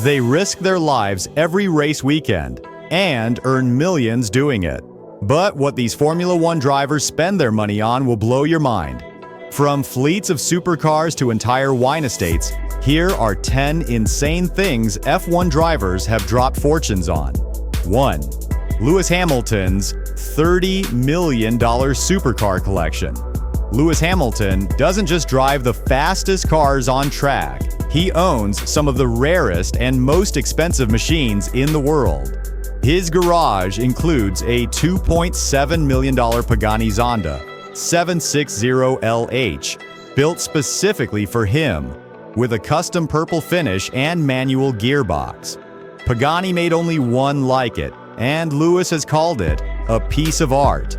They risk their lives every race weekend and earn millions doing it. But what these Formula One drivers spend their money on will blow your mind. From fleets of supercars to entire wine estates, here are 10 insane things F1 drivers have dropped fortunes on. 1. Lewis Hamilton's $30 million supercar collection. Lewis Hamilton doesn't just drive the fastest cars on track. He owns some of the rarest and most expensive machines in the world. His garage includes a $2.7 million Pagani Zonda 760LH, built specifically for him, with a custom purple finish and manual gearbox. Pagani made only one like it, and Lewis has called it a piece of art.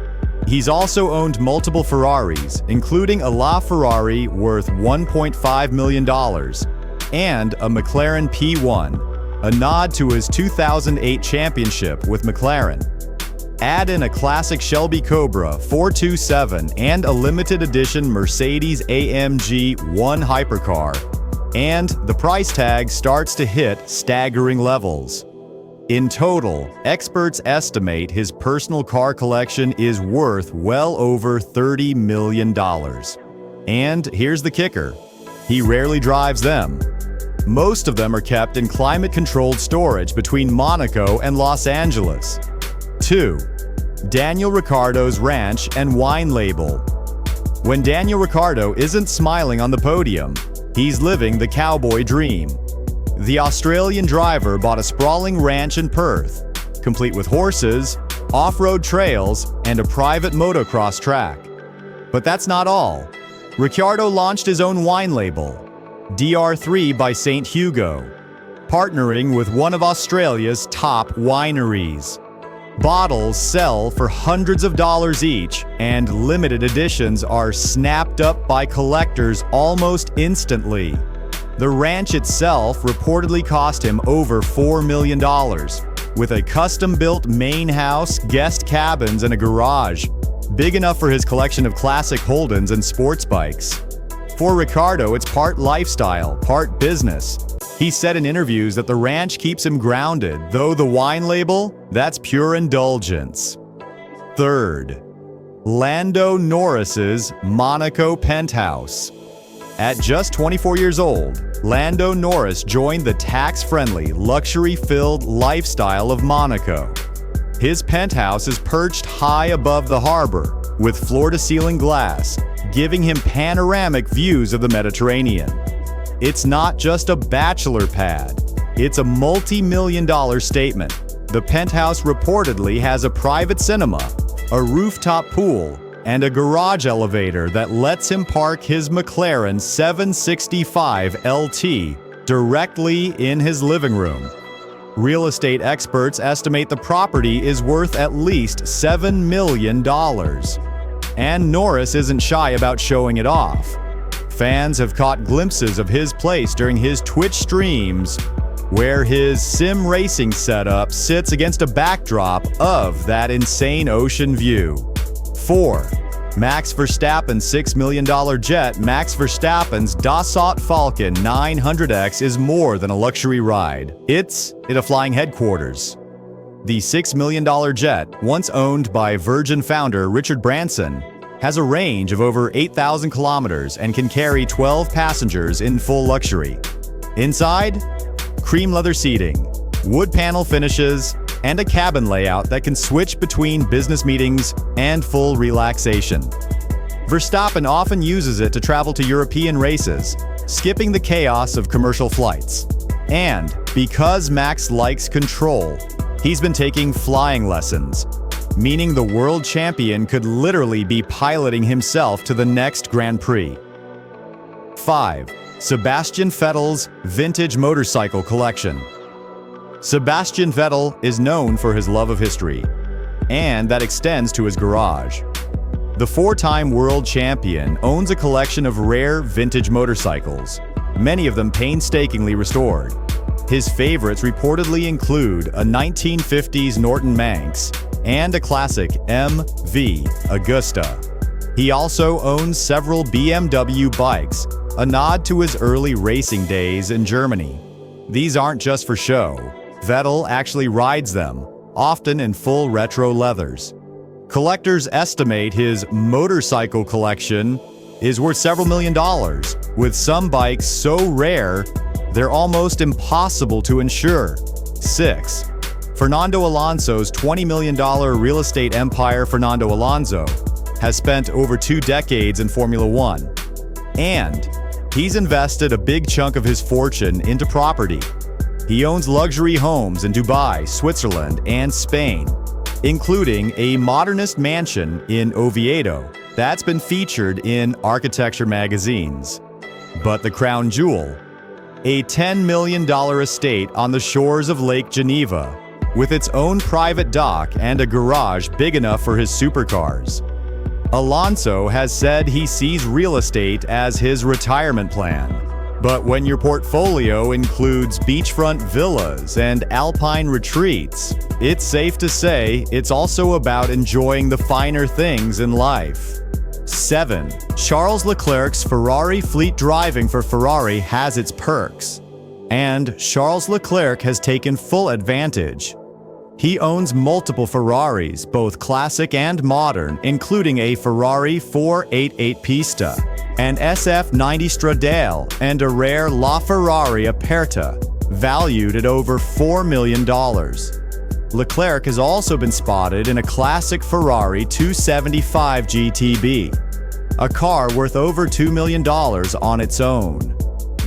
He's also owned multiple Ferraris, including a LaFerrari worth $1.5 million, and a McLaren P1, a nod to his 2008 championship with McLaren. Add in a classic Shelby Cobra 427 and a limited edition Mercedes-AMG 1 hypercar, and the price tag starts to hit staggering levels. In total, experts estimate his personal car collection is worth well over $30 million. And here's the kicker: he rarely drives them. Most of them are kept in climate-controlled storage between Monaco and Los Angeles. 2. Daniel Ricciardo's ranch and wine label. When Daniel Ricciardo isn't smiling on the podium, he's living the cowboy dream. The Australian driver bought a sprawling ranch in Perth, complete with horses, off-road trails, and a private motocross track. But that's not all. Ricciardo launched his own wine label, DR3 by St. Hugo, partnering with one of Australia's top wineries. Bottles sell for hundreds of dollars each, and limited editions are snapped up by collectors almost instantly. The ranch itself reportedly cost him over $4 million, with a custom-built main house, guest cabins, and a garage, big enough for his collection of classic Holdens and sports bikes. For Ricciardo, it's part lifestyle, part business. He said in interviews that the ranch keeps him grounded, though the wine label, that's pure indulgence. 3. Lando Norris's Monaco Penthouse. At just 24 years old, Lando Norris joined the tax-friendly, luxury-filled lifestyle of Monaco. His penthouse is perched high above the harbor, with floor-to-ceiling glass, giving him panoramic views of the Mediterranean. It's not just a bachelor pad, it's a multi-million-dollar statement. The penthouse reportedly has a private cinema, a rooftop pool, and a garage elevator that lets him park his McLaren 765 LT directly in his living room. Real estate experts estimate the property is worth at least $7 million. And Norris isn't shy about showing it off. Fans have caught glimpses of his place during his Twitch streams, where his sim racing setup sits against a backdrop of that insane ocean view. 4. Max Verstappen's $6 million jet. Max Verstappen's Dassault Falcon 900X is more than a luxury ride. It's a flying headquarters. The $6 million jet, once owned by Virgin founder Richard Branson, has a range of over 8,000 kilometers and can carry 12 passengers in full luxury. Inside, cream leather seating, wood panel finishes, and a cabin layout that can switch between business meetings and full relaxation. Verstappen often uses it to travel to European races, skipping the chaos of commercial flights. And because Max likes control, he's been taking flying lessons, meaning the world champion could literally be piloting himself to the next Grand Prix. 5. Sebastian Vettels' vintage motorcycle collection. Sebastian Vettel is known for his love of history, and that extends to his garage. The four-time world champion owns a collection of rare vintage motorcycles, many of them painstakingly restored. His favorites reportedly include a 1950s Norton Manx and a classic MV Augusta. He also owns several BMW bikes, a nod to his early racing days in Germany. These aren't just for show. Vettel actually rides them, often in full retro leathers. Collectors estimate his motorcycle collection is worth several $1,000,000, with some bikes so rare they're almost impossible to insure. 6. Fernando Alonso's $20 million real estate empire. Fernando Alonso has spent over 2 decades in Formula One, and he's invested a big chunk of his fortune into property. He owns luxury homes in Dubai, Switzerland, and Spain, including a modernist mansion in Oviedo that's been featured in architecture magazines. But the crown jewel, a $10 million estate on the shores of Lake Geneva, with its own private dock and a garage big enough for his supercars. Alonso has said he sees real estate as his retirement plan. But when your portfolio includes beachfront villas and alpine retreats, it's safe to say it's also about enjoying the finer things in life. 7. Charles Leclerc's Ferrari fleet. Driving for Ferrari has its perks, and Charles Leclerc has taken full advantage. He owns multiple Ferraris, both classic and modern, including a Ferrari 488 Pista, an SF90 Stradale, and a rare LaFerrari Aperta, valued at over $4 million. Leclerc has also been spotted in a classic Ferrari 275 GTB, a car worth over $2 million on its own.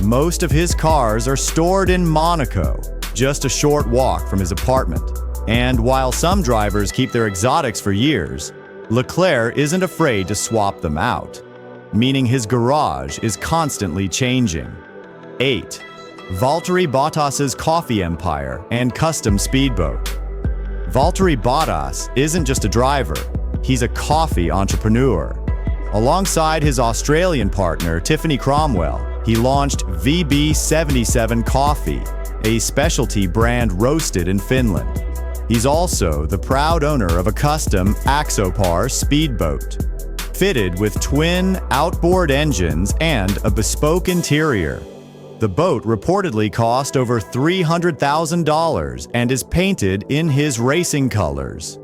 Most of his cars are stored in Monaco, just a short walk from his apartment. And while some drivers keep their exotics for years, Leclerc isn't afraid to swap them out, meaning his garage is constantly changing. 8. Valtteri Bottass's coffee empire and custom speedboat. Valtteri Bottass isn't just a driver, he's a coffee entrepreneur. Alongside his Australian partner, Tiffany Cromwell, he launched VB77 Coffee, a specialty brand roasted in Finland. He's also the proud owner of a custom Axopar speedboat, fitted with twin outboard engines and a bespoke interior. The boat reportedly cost over $300,000 and is painted in his racing colors.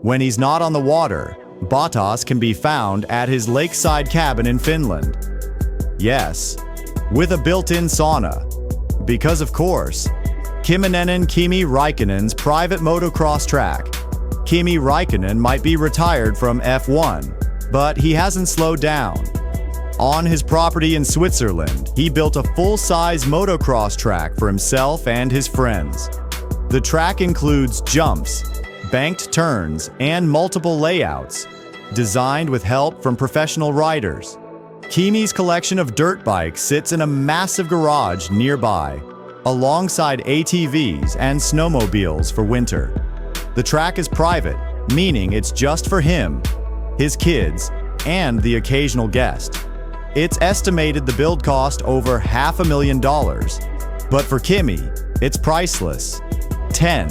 When he's not on the water, Bottass can be found at his lakeside cabin in Finland. Yes, with a built-in sauna. Because of course, Kimi Raikkonen's private motocross track. Kimi Raikkonen might be retired from F1, but he hasn't slowed down. On his property in Switzerland, he built a full-size motocross track for himself and his friends. The track includes jumps, banked turns, and multiple layouts, designed with help from professional riders. Kimi's collection of dirt bikes sits in a massive garage nearby, alongside ATVs and snowmobiles for winter. The track is private, meaning it's just for him, his kids, and the occasional guest. It's estimated the build cost over $500,000, but for Kimi, it's priceless. 10.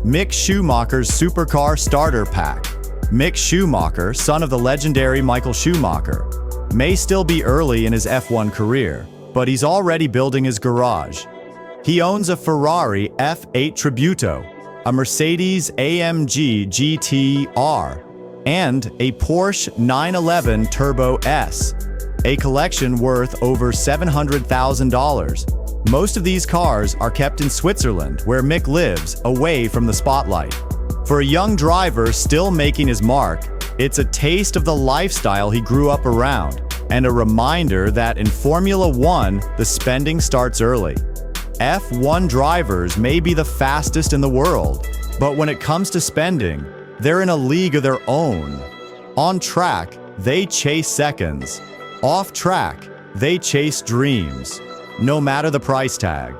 Mick Schumacher's Supercar Starter Pack. Mick Schumacher, son of the legendary Michael Schumacher, may still be early in his F1 career, but he's already building his garage. He owns a Ferrari F8 Tributo, a Mercedes AMG GT-R, and a Porsche 911 Turbo S, a collection worth over $700,000. Most of these cars are kept in Switzerland, where Mick lives, away from the spotlight. For a young driver still making his mark, it's a taste of the lifestyle he grew up around, and a reminder that in Formula One, the spending starts early. F1 drivers may be the fastest in the world, but when it comes to spending, they're in a league of their own. On track, they chase seconds. Off track, they chase dreams, no matter the price tag.